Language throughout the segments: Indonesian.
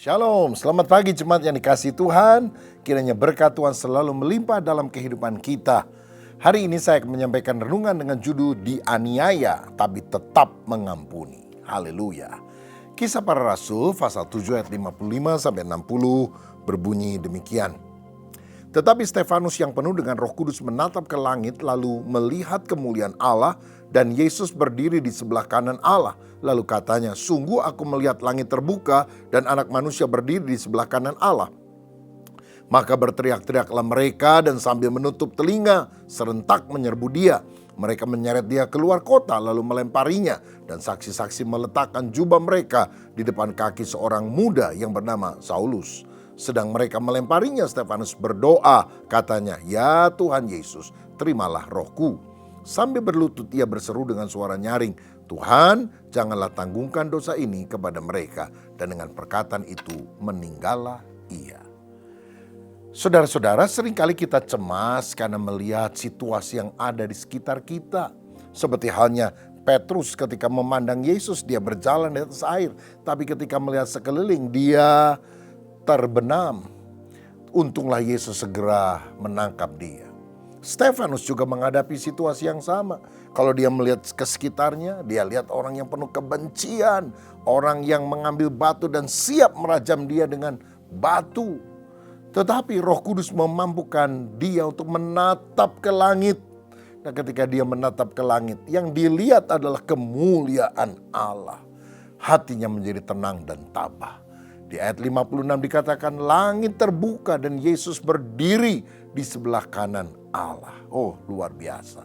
Shalom, selamat pagi jemaat yang dikasihi Tuhan. Kiranya berkat Tuhan selalu melimpah dalam kehidupan kita. Hari ini saya akan menyampaikan renungan dengan judul dianiaya tapi tetap mengampuni. Haleluya. Kisah para Rasul pasal 7 ayat 55-60 berbunyi demikian. Tetapi Stefanus yang penuh dengan Roh Kudus menatap ke langit lalu melihat kemuliaan Allah dan Yesus berdiri di sebelah kanan Allah. Lalu katanya, sungguh aku melihat langit terbuka dan anak manusia berdiri di sebelah kanan Allah. Maka berteriak-teriaklah mereka dan sambil menutup telinga serentak menyerbu dia. Mereka menyeret dia keluar kota lalu melemparinya dan saksi-saksi meletakkan jubah mereka di depan kaki seorang muda yang bernama Saulus. Sedang mereka melemparinya, Stefanus berdoa, katanya, ya Tuhan Yesus, terimalah rohku. Sambil berlutut ia berseru dengan suara nyaring, Tuhan, janganlah tanggungkan dosa ini kepada mereka. Dan dengan perkataan itu meninggallah ia. Saudara-saudara, seringkali kita cemas karena melihat situasi yang ada di sekitar kita. Seperti halnya Petrus ketika memandang Yesus, dia berjalan di atas air. Tapi ketika melihat sekeliling, dia terbenam. Untunglah Yesus segera menangkap dia. Stefanus juga menghadapi situasi yang sama. Kalau dia melihat ke sekitarnya, dia lihat orang yang penuh kebencian, orang yang mengambil batu dan siap merajam dia dengan batu. Tetapi Roh Kudus memampukan dia untuk menatap ke langit. Dan ketika dia menatap ke langit, yang dilihat adalah kemuliaan Allah. Hatinya menjadi tenang dan tabah. Di ayat 56 dikatakan langit terbuka dan Yesus berdiri di sebelah kanan Allah. Oh, luar biasa.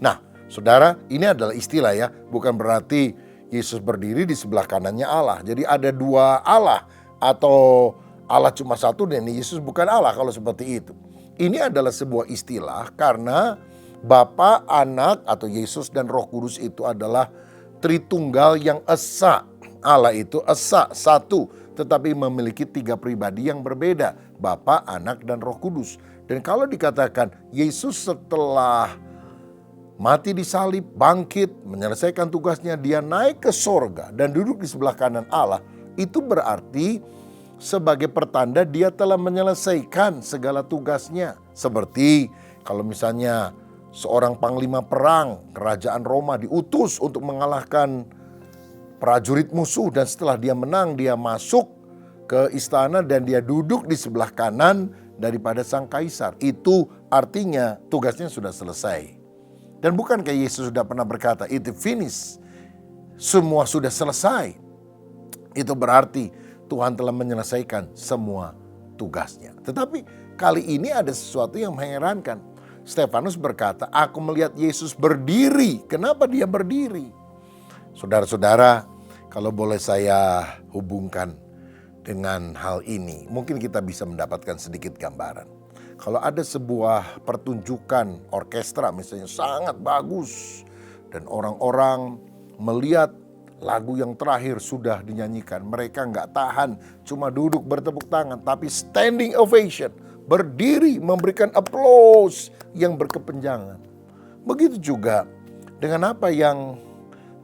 Nah, saudara, ini adalah istilah ya. Bukan berarti Yesus berdiri di sebelah kanannya Allah. Jadi ada dua Allah atau Allah cuma satu dan Yesus bukan Allah kalau seperti itu. Ini adalah sebuah istilah karena Bapa, Anak atau Yesus dan Roh Kudus itu adalah Tritunggal yang esa. Allah itu esa, satu, tetapi memiliki tiga pribadi yang berbeda, Bapa, Anak, dan Roh Kudus. Dan kalau dikatakan Yesus setelah mati di salib, bangkit, menyelesaikan tugasnya, dia naik ke sorga dan duduk di sebelah kanan Allah, itu berarti sebagai pertanda dia telah menyelesaikan segala tugasnya. Seperti kalau misalnya seorang panglima perang kerajaan Roma diutus untuk mengalahkan prajurit musuh dan setelah dia menang dia masuk ke istana dan dia duduk di sebelah kanan daripada sang kaisar. Itu artinya tugasnya sudah selesai. Dan bukankah Yesus sudah pernah berkata, it finished, semua sudah selesai. Itu berarti Tuhan telah menyelesaikan semua tugasnya. Tetapi kali ini ada sesuatu yang mengherankan. Stefanus berkata, aku melihat Yesus berdiri. Kenapa dia berdiri? Saudara-saudara, kalau boleh saya hubungkan dengan hal ini, mungkin kita bisa mendapatkan sedikit gambaran. Kalau ada sebuah pertunjukan orkestra misalnya sangat bagus dan orang-orang melihat lagu yang terakhir sudah dinyanyikan, mereka nggak tahan cuma duduk bertepuk tangan, tapi standing ovation, berdiri memberikan applause yang berkepanjangan. Begitu juga dengan apa yang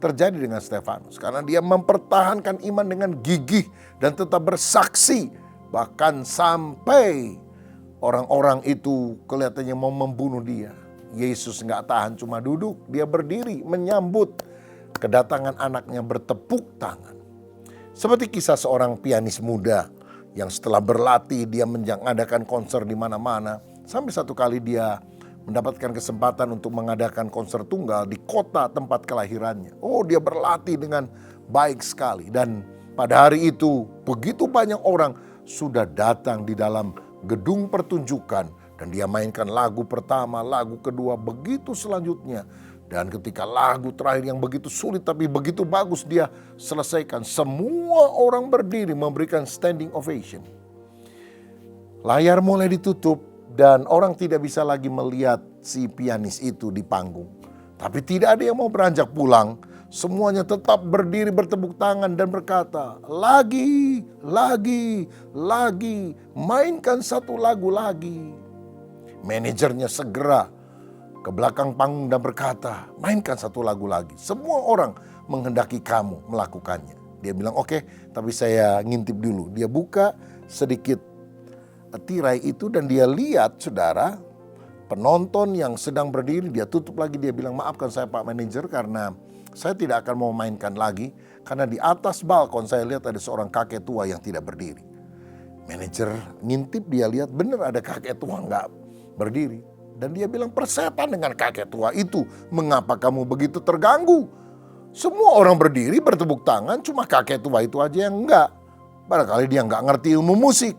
terjadi dengan Stefanus, karena dia mempertahankan iman dengan gigih dan tetap bersaksi, bahkan sampai orang-orang itu kelihatannya mau membunuh dia. Yesus nggak tahan cuma duduk, dia berdiri menyambut kedatangan anaknya bertepuk tangan. Seperti kisah seorang pianis muda yang setelah berlatih dia mengadakan konser di mana-mana, sampai satu kali dia mendapatkan kesempatan untuk mengadakan konser tunggal di kota tempat kelahirannya. Oh, dia berlatih dengan baik sekali. Dan pada hari itu begitu banyak orang sudah datang di dalam gedung pertunjukan. Dan dia mainkan lagu pertama, lagu kedua, begitu selanjutnya. Dan ketika lagu terakhir yang begitu sulit tapi begitu bagus dia selesaikan. Semua orang berdiri memberikan standing ovation. Layar mulai ditutup. Dan orang tidak bisa lagi melihat si pianis itu di panggung. Tapi tidak ada yang mau beranjak pulang. Semuanya tetap berdiri bertepuk tangan dan berkata, lagi, mainkan satu lagu lagi. Manajernya segera ke belakang panggung dan berkata, mainkan satu lagu lagi. Semua orang menghendaki kamu melakukannya. Dia bilang, oke, Tapi saya ngintip dulu. Dia buka sedikit tirai itu dan dia lihat, saudara, penonton yang sedang berdiri. Dia tutup lagi, dia bilang, maafkan saya Pak Manajer karena saya tidak akan mau mainkan lagi. Karena di atas balkon saya lihat ada seorang kakek tua yang tidak berdiri. Manajer ngintip, dia lihat benar ada kakek tua nggak berdiri. Dan dia bilang, persetan dengan kakek tua itu. Mengapa kamu begitu terganggu? Semua orang berdiri bertepuk tangan, cuma kakek tua itu aja yang enggak. Barangkali dia enggak ngerti ilmu musik.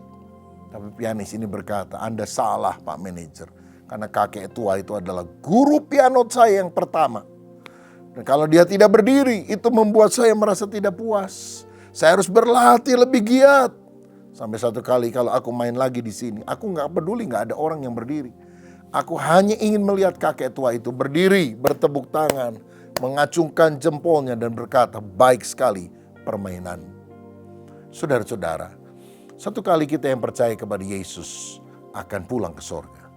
Tapi pianis ini berkata, Anda salah Pak Manajer. Karena kakek tua itu adalah guru piano saya yang pertama. Dan kalau dia tidak berdiri, itu membuat saya merasa tidak puas. Saya harus berlatih lebih giat. Sampai satu kali kalau aku main lagi di sini, aku enggak peduli enggak ada orang yang berdiri. Aku hanya ingin melihat kakek tua itu berdiri, bertepuk tangan, mengacungkan jempolnya dan berkata, baik sekali permainan. Saudara-saudara, satu kali kita yang percaya kepada Yesus akan pulang ke sorga.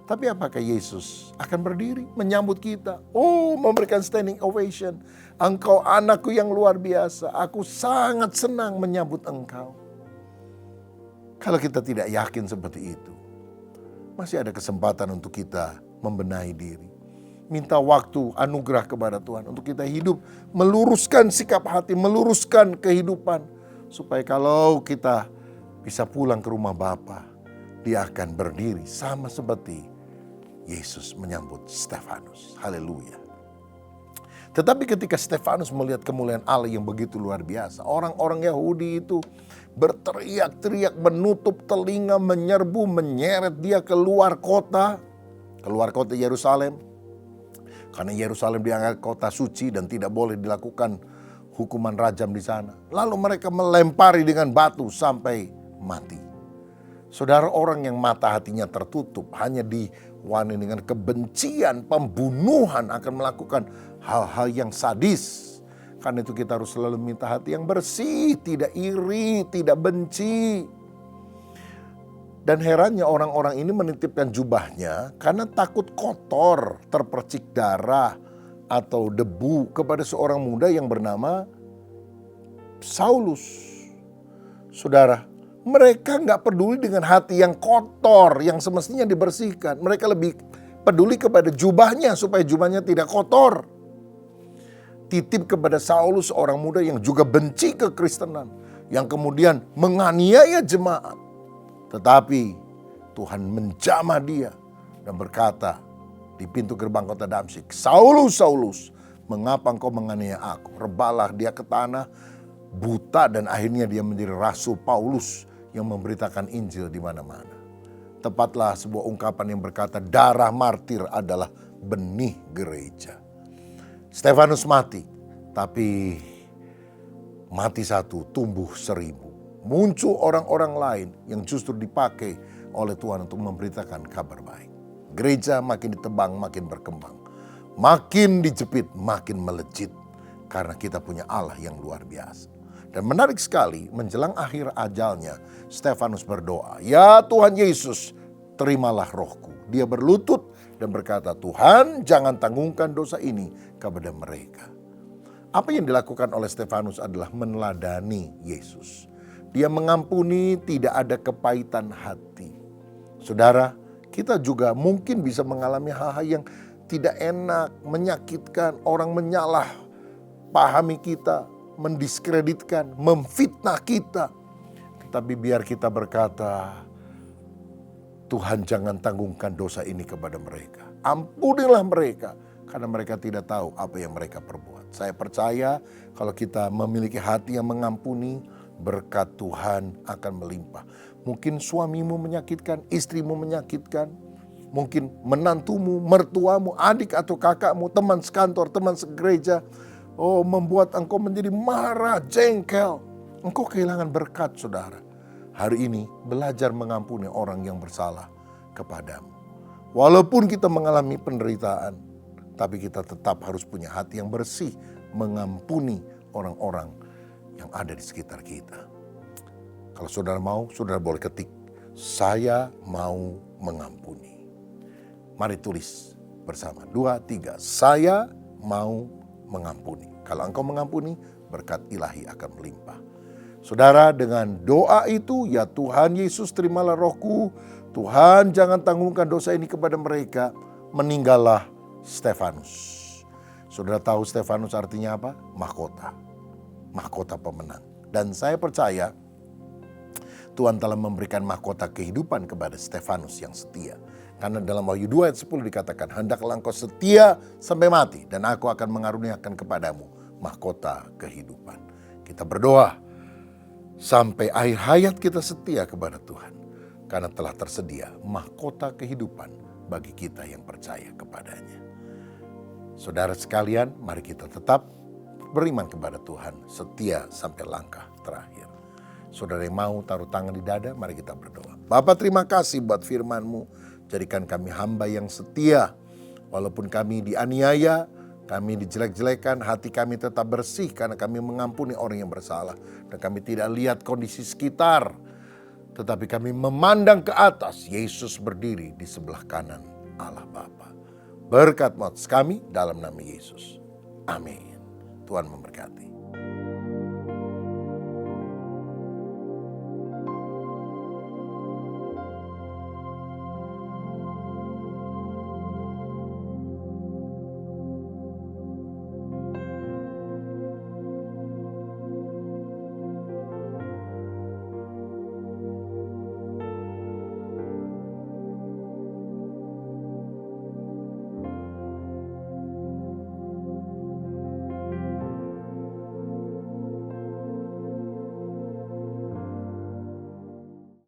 Tapi apakah Yesus akan berdiri menyambut kita? Oh, memberikan standing ovation. Engkau anakku yang luar biasa. Aku sangat senang menyambut engkau. Kalau kita tidak yakin seperti itu, masih ada kesempatan untuk kita membenahi diri. Minta waktu, anugerah kepada Tuhan untuk kita hidup, meluruskan sikap hati, meluruskan kehidupan. Supaya kalau kita bisa pulang ke rumah Bapa, dia akan berdiri sama seperti Yesus menyambut Stefanus. Haleluya. Tetapi ketika Stefanus melihat kemuliaan Allah yang begitu luar biasa, orang-orang Yahudi itu berteriak-teriak, menutup telinga, menyerbu, menyeret dia keluar kota Yerusalem. Karena Yerusalem dianggap kota suci dan tidak boleh dilakukan hukuman rajam di sana. Lalu mereka melempari dengan batu sampai mati. Saudara, orang yang mata hatinya tertutup hanya diwarnai dengan kebencian, pembunuhan, akan melakukan hal-hal yang sadis. Karena itu kita harus selalu minta hati yang bersih, tidak iri, tidak benci. Dan herannya orang-orang ini menitipkan jubahnya karena takut kotor, terpercik darah atau debu kepada seorang muda yang bernama Saulus. Saudara, mereka nggak peduli dengan hati yang kotor yang semestinya dibersihkan. Mereka lebih peduli kepada jubahnya supaya jubahnya tidak kotor. Titip kepada Saulus, seorang muda yang juga benci kekristenan, yang kemudian menganiaya jemaat. Tetapi Tuhan menjamah dia dan berkata di pintu gerbang kota Damsyik, Saulus, Saulus, mengapa engkau menganiaya aku? Rebalah dia ke tanah, buta, dan akhirnya dia menjadi Rasul Paulus yang memberitakan Injil di mana-mana. Tepatlah sebuah ungkapan yang berkata, darah martir adalah benih gereja. Stefanus mati, tapi mati satu, tumbuh 1000. Muncul orang-orang lain yang justru dipakai oleh Tuhan untuk memberitakan kabar baik. Gereja makin ditebang, makin berkembang. Makin dijepit, makin melejit. Karena kita punya Allah yang luar biasa. Dan menarik sekali, menjelang akhir ajalnya, Stefanus berdoa, ya Tuhan Yesus, terimalah rohku. Dia berlutut dan berkata, Tuhan jangan tanggungkan dosa ini kepada mereka. Apa yang dilakukan oleh Stefanus adalah meneladani Yesus. Dia mengampuni, tidak ada kepahitan hati. Saudara, kita juga mungkin bisa mengalami hal-hal yang tidak enak, menyakitkan, orang menyalah pahami kita, mendiskreditkan, memfitnah kita. Tetapi biar kita berkata, Tuhan jangan tanggungkan dosa ini kepada mereka. Ampunilah mereka karena mereka tidak tahu apa yang mereka perbuat. Saya percaya kalau kita memiliki hati yang mengampuni, berkat Tuhan akan melimpah. Mungkin suamimu menyakitkan, istrimu menyakitkan, mungkin menantumu, mertuamu, adik atau kakakmu, teman sekantor, teman segereja, membuat engkau menjadi marah, jengkel. Engkau kehilangan berkat, saudara. Hari ini belajar mengampuni orang yang bersalah kepadamu. Walaupun kita mengalami penderitaan, tapi kita tetap harus punya hati yang bersih, mengampuni orang-orang yang ada di sekitar kita. Kalau saudara mau, saudara boleh ketik, saya mau mengampuni. Mari tulis bersama, 2, 3, saya mau mengampuni. Kalau engkau mengampuni, berkat ilahi akan melimpah. Saudara, dengan doa itu, ya Tuhan Yesus terimalah rohku, Tuhan jangan tanggungkan dosa ini kepada mereka, meninggallah Stefanus. Saudara tahu Stefanus artinya apa? Mahkota. Mahkota pemenang. Dan saya percaya Tuhan telah memberikan mahkota kehidupan kepada Stefanus yang setia. Karena dalam Wahyu 2 ayat 10 dikatakan, hendaklah engkau setia sampai mati, dan aku akan mengaruniakan kepadamu mahkota kehidupan. Kita berdoa, sampai akhir hayat kita setia kepada Tuhan. Karena telah tersedia mahkota kehidupan bagi kita yang percaya kepadanya. Saudara sekalian, mari kita tetap beriman kepada Tuhan, setia sampai langkah terakhir. Saudara yang mau taruh tangan di dada, mari kita berdoa. Bapa, terima kasih buat firman-Mu. Jadikan kami hamba yang setia. Walaupun kami dianiaya, kami dijelek-jelekan, hati kami tetap bersih karena kami mengampuni orang yang bersalah. Dan kami tidak lihat kondisi sekitar, tetapi kami memandang ke atas. Yesus berdiri di sebelah kanan Allah Bapa. Berkat atas kami dalam nama Yesus. Amin. Tuhan memberkati.